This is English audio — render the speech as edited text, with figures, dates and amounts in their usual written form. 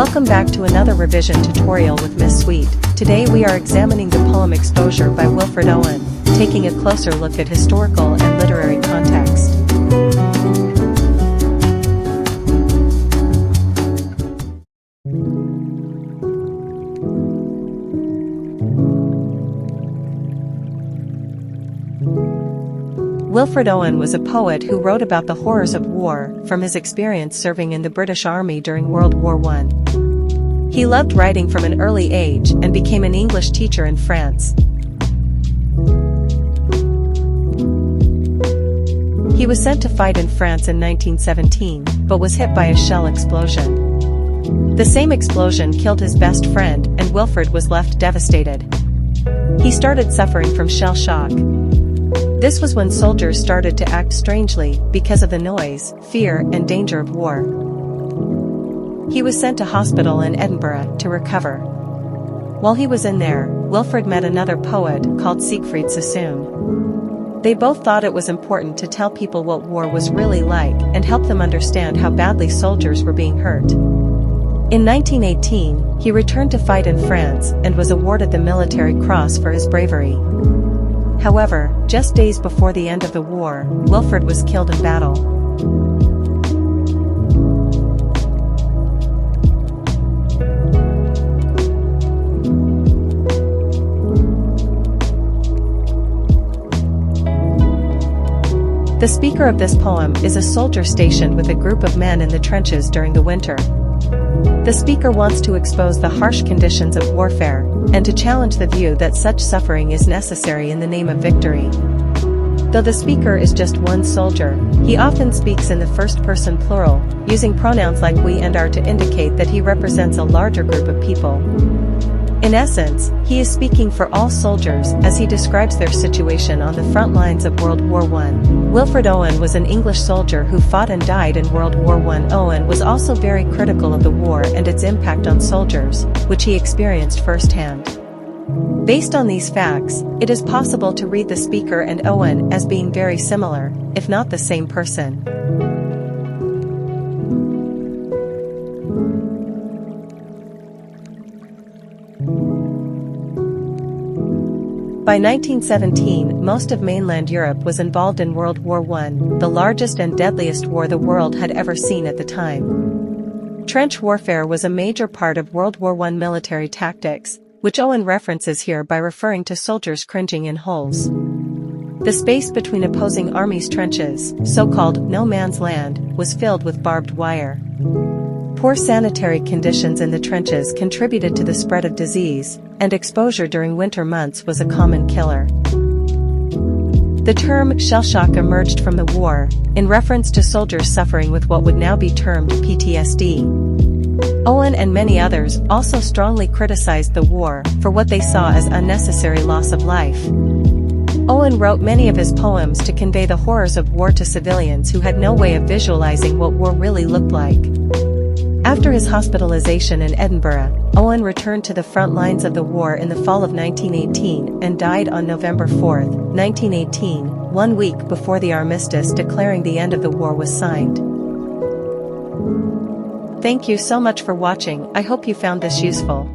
Welcome back to another revision tutorial with Miss Sweet. Today we are examining the poem Exposure by Wilfred Owen, taking a closer look at historical and literary context. Wilfred Owen was a poet who wrote about the horrors of war from his experience serving in the British Army during World War I. He loved writing from an early age and became an English teacher in France. He was sent to fight in France in 1917, but was hit by a shell explosion. The same explosion killed his best friend, and Wilfred was left devastated. He started suffering from shell shock. This was when soldiers started to act strangely because of the noise, fear, and danger of war. He was sent to hospital in Edinburgh to recover. While he was in there, Wilfred met another poet called Siegfried Sassoon. They both thought it was important to tell people what war was really like and help them understand how badly soldiers were being hurt. In 1918, he returned to fight in France and was awarded the Military Cross for his bravery. However, just days before the end of the war, Wilfred was killed in battle. The speaker of this poem is a soldier stationed with a group of men in the trenches during the winter. The speaker wants to expose the harsh conditions of warfare, and to challenge the view that such suffering is necessary in the name of victory. Though the speaker is just one soldier, he often speaks in the first-person plural, using pronouns like we and our to indicate that he represents a larger group of people. In essence, he is speaking for all soldiers as he describes their situation on the front lines of World War I. Wilfred Owen was an English soldier who fought and died in World War I. Owen was also very critical of the war and its impact on soldiers, which he experienced firsthand. Based on these facts, it is possible to read the speaker and Owen as being very similar, if not the same person. By 1917, most of mainland Europe was involved in World War I, the largest and deadliest war the world had ever seen at the time. Trench warfare was a major part of World War I military tactics, which Owen references here by referring to soldiers cringing in holes. The space between opposing armies' trenches, so-called no man's land, was filled with barbed wire. Poor sanitary conditions in the trenches contributed to the spread of disease, and exposure during winter months was a common killer. The term shell shock emerged from the war, in reference to soldiers suffering with what would now be termed PTSD. Owen and many others also strongly criticized the war for what they saw as unnecessary loss of life. Owen wrote many of his poems to convey the horrors of war to civilians who had no way of visualizing what war really looked like. After his hospitalization in Edinburgh, Owen returned to the front lines of the war in the fall of 1918 and died on November 4, 1918, 1 week before the armistice declaring the end of the war was signed. Thank you so much for watching. I hope you found this useful.